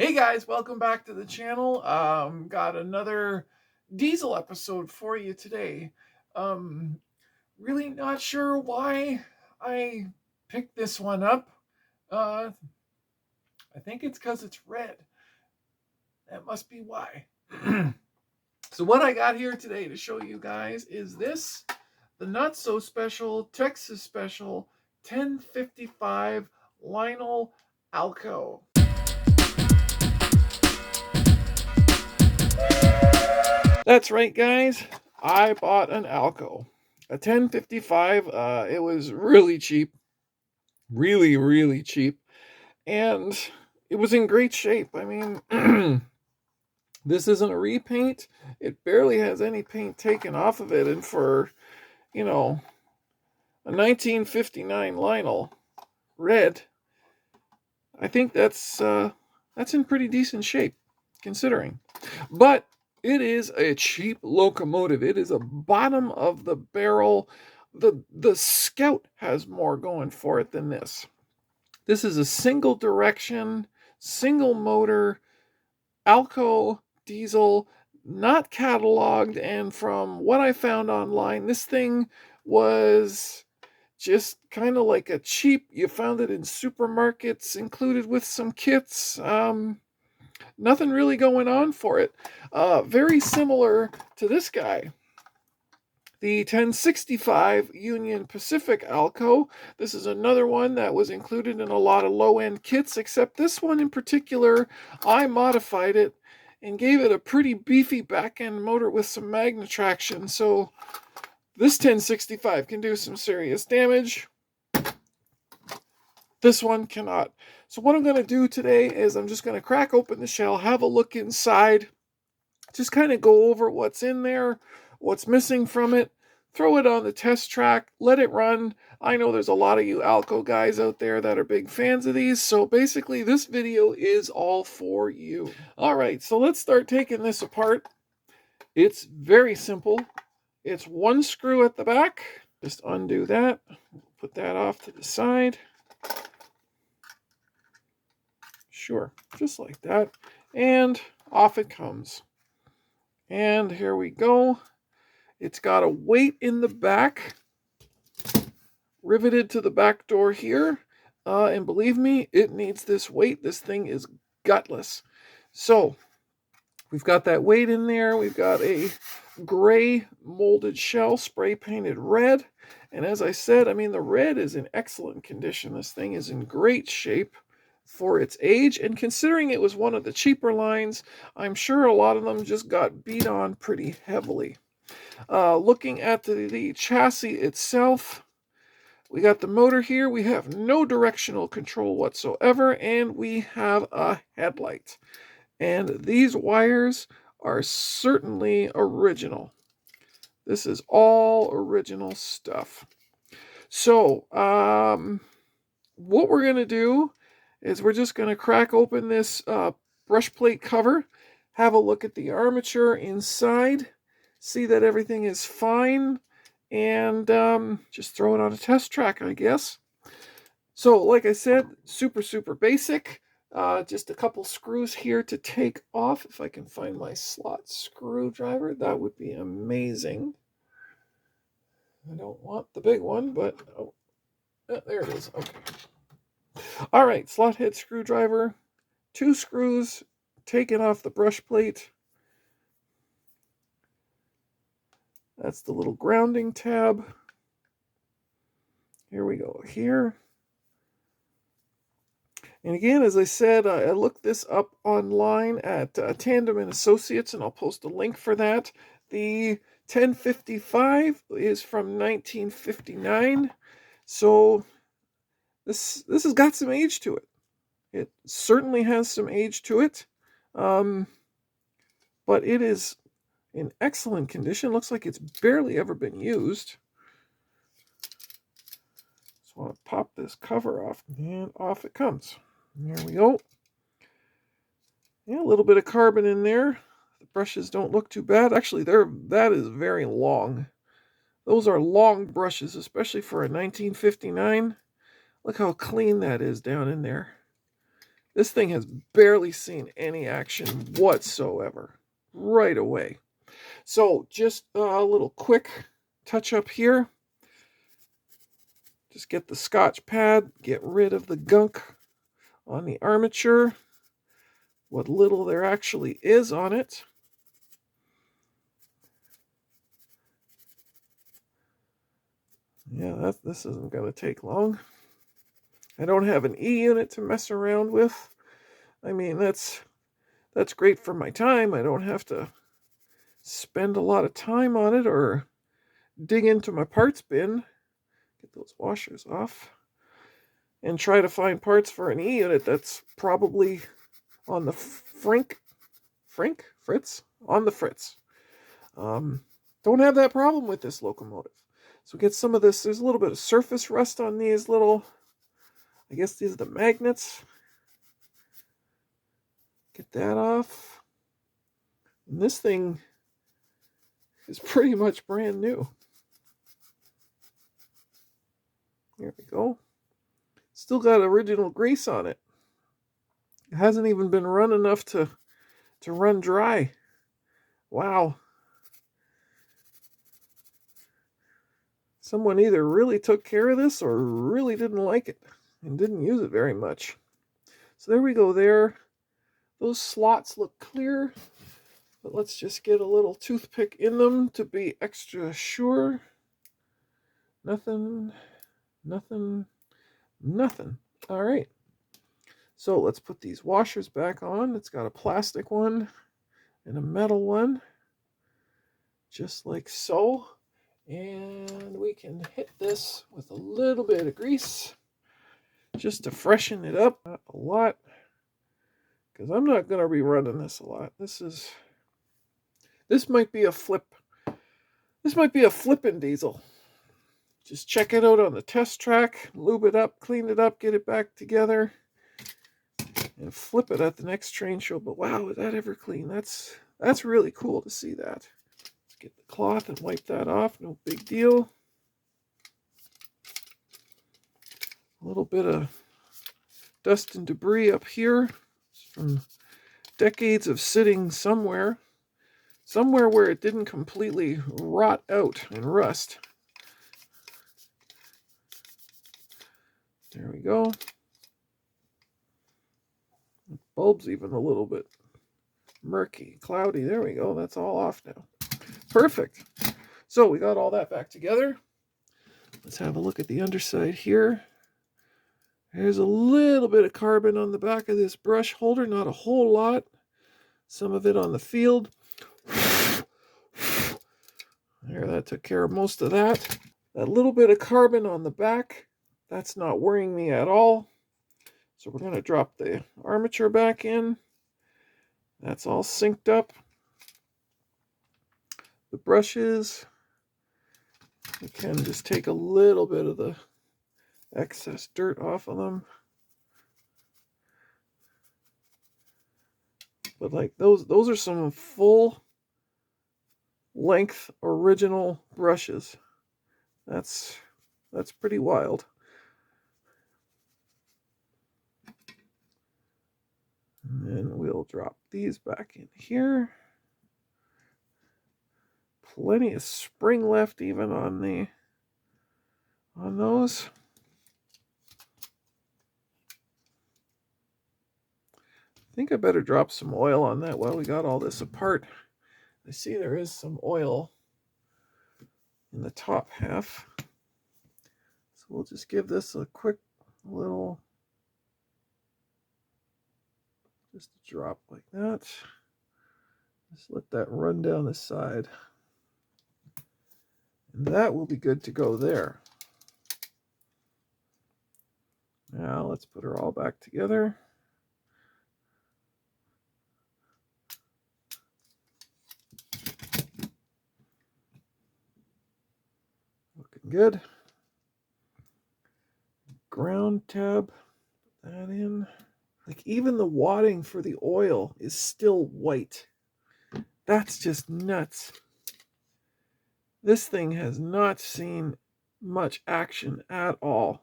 Hey guys, welcome back to the channel. Got another diesel episode for you today. Um, really not sure why I picked this one up. Uh, I think it's because it's red. That must be why. So what I got here today to show you guys is this, the not so special Texas special 1055 Lionel Alco. That's right, guys. I bought an Alco, a 1055. It was really cheap, really cheap, and it was in great shape. I mean, this isn't a repaint. It barely has any paint taken off of it, and for a 1959 Lionel red, I think that's in pretty decent shape, considering. But it is a cheap locomotive. It is a bottom of the barrel. The Scout has more going for it than this. This is a single direction, single motor, Alco diesel, not cataloged, and from what I found online, this thing was just kind of like a cheap, you found it in supermarkets included with some kits. Nothing really going on for it. Very similar to this guy, the 1065 Union Pacific Alco. This is another one that was included in a lot of low-end kits, except this one in particular, I modified it and gave it a pretty beefy back-end motor with some magna traction. So this 1065 can do some serious damage. This one cannot. So what I'm going to do today is I'm just going to crack open the shell, have a look inside, just kind of go over what's in there, what's missing from it, throw it on the test track, let it run. I know there's a lot of you Alco guys out there that are big fans of these, so basically this video is all for you. All right, so let's start taking this apart. It's very simple. It's one screw at the back. Just undo that, put that off to the side. Sure, just like that. And off it comes. And here we go. It's got a weight in the back, riveted to the back door here. And believe me, it needs this weight. This thing is gutless. So we've got that weight in there. We've got a gray molded shell, spray painted red. And as I said, I mean, the red is in excellent condition. This thing is in great shape for its age, and considering it was one of the cheaper lines, I'm sure a lot of them just got beat on pretty heavily. Looking at the chassis itself, we got the motor here. We have no directional control whatsoever, and we have a headlight. And these wires are certainly original. This is all original stuff. So, what we're going to do is we're just going to crack open this brush plate cover, have a look at the armature inside, see that everything is fine, and just throw it on a test track, I guess. So, like I said, super basic. Just a couple screws here to take off. If I can find my slot screwdriver, that would be amazing. I don't want the big one, but oh, there it is. Okay. All right, slot head screwdriver, 2 screws taken off the brush plate. That's the little grounding tab. Here we go here. And again, as I said, I looked this up online at Tandem and Associates, and I'll post a link for that. The 1055 is from 1959, so this has got some age to it. It certainly has some age to it, but it is in excellent condition. Looks like it's barely ever been used. Just want to pop this cover off, and off it comes. There we go. Yeah, a little bit of carbon in there. The brushes don't look too bad. Actually, that is very long. Those are long brushes, especially for a 1959. Look how clean that is down in there. This thing has barely seen any action whatsoever right away. So just a little quick touch up here. Just get the Scotch pad, get rid of the gunk on the armature, what little there actually is on it. Yeah, this isn't going to take long. I don't have an E unit to mess around with. I mean, that's great for my time. I don't have to spend a lot of time on it or dig into my parts bin. Get those washers off. And try to find parts for an E unit that's probably on the Fritz? On the Fritz. Don't have that problem with this locomotive. So get some of this. There's a little bit of surface rust on these little, I guess these are the magnets. Get that off. And this thing is pretty much brand new. There we go. Still got original grease on it. It hasn't even been run enough to run dry. Wow. Someone either really took care of this or really didn't like it and didn't use it very much. So there we go there. Those slots look clear, but let's just get a little toothpick in them to be extra sure. Nothing. All right. So let's put these washers back on. It's got a plastic one and a metal one, just like so. And we can hit this with a little bit of grease just to freshen it up. Not a lot, because I'm not going to be running this a lot. This might be a flip. This might be a flippin' diesel. Just check it out on the test track, lube it up, clean it up, get it back together, and flip it at the next train show. But wow, is that ever clean? That's really cool to see that. Get the cloth and wipe that off. No big deal. A little bit of dust and debris up here from decades of sitting somewhere where it didn't completely rot out and rust. There we go. The bulb's even a little bit murky, cloudy. There we go. That's all off now. Perfect. So we got all that back together. Let's have a look at the underside here. There's a little bit of carbon on the back of this brush holder, not a whole lot. Some of it on the field. There, that took care of most of that. That little bit of carbon on the back, that's not worrying me at all. So we're going to drop the armature back in. That's all synced up. The brushes, we can just take a little bit of the excess dirt off of them. But like those are some full length original brushes. That's pretty wild. And then we'll drop these back in here. Plenty of spring left even on those. I think I better drop some oil on that while we got all this apart. I see there is some oil in the top half. So we'll just give this a quick little, just a drop like that. Just let that run down the side. And that will be good to go there. Now let's put her all back together. Looking good. Ground tab, put that in. Like even the wadding for the oil is still white. That's just nuts. This thing has not seen much action at all.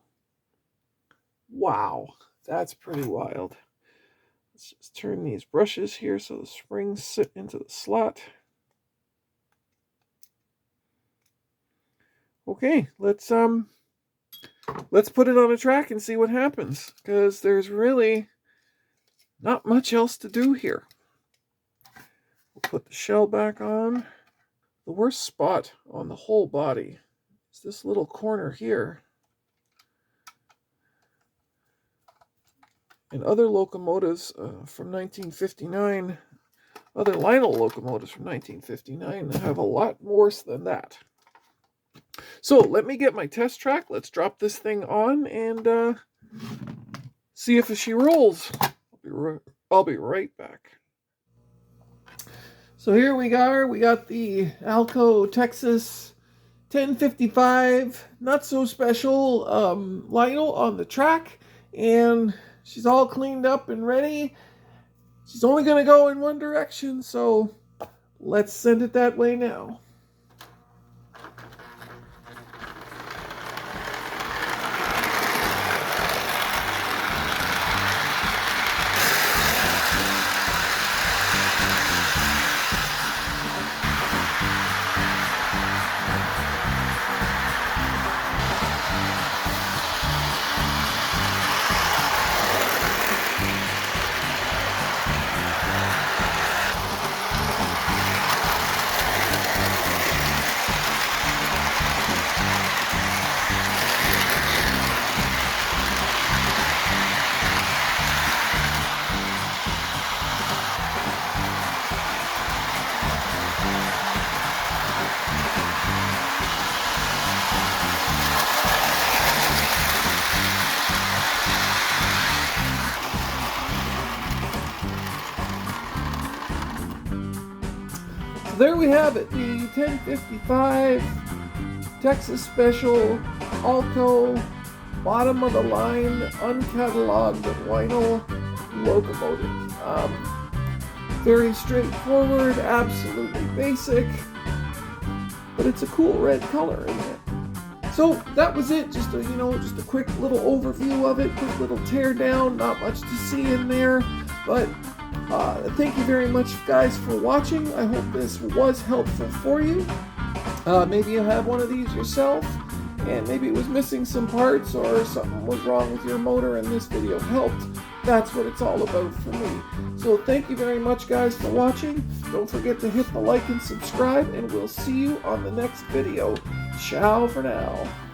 Wow, that's pretty wild. Let's just turn these brushes here so the springs sit into the slot. Okay, let's put it on a track and see what happens, because there's really not much else to do here. We'll put the shell back on. The worst spot on the whole body is this little corner here. And other locomotives from 1959, other Lionel locomotives from 1959 have a lot worse than that. So let me get my test track. Let's drop this thing on and see if she rolls. I'll be right back. So here we are. We got the Alco Texas 1055, not so special Lionel on the track, and she's all cleaned up and ready. She's only going to go in one direction, so let's send it that way now. There we have it, the 1055 Texas Special Alco bottom of the line uncatalogued vinyl locomotive. Very straightforward, absolutely basic, but it's a cool red color, isn't it? So that was it. Just a quick little overview of it, quick little tear down. Not much to see in there, but thank you very much, guys, for watching. I hope this was helpful for you. Maybe you have one of these yourself, and maybe it was missing some parts or something was wrong with your motor and this video helped. That's what it's all about for me. So thank you very much, guys, for watching. Don't forget to hit the like and subscribe, and we'll see you on the next video. Ciao for now.